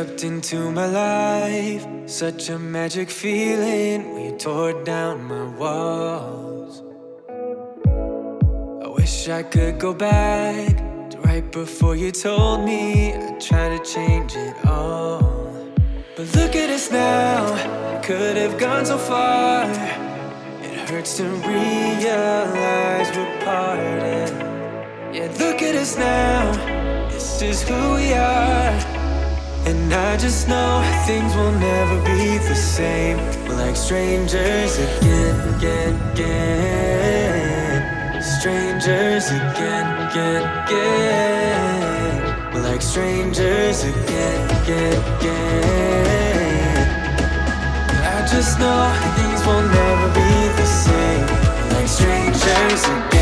stepped into my life. Such a magic feeling when you tore down my walls. I wish I could go back to right before you told me I'd try to change it all. But look at us now, could have gone so far. It hurts to realize we're parted. Yeah, look at us now, this is who we are. And I just know things will never be the same. We're like strangers again. Strangers again. We're like strangers again. I just know things will never be the same. We're like strangers again.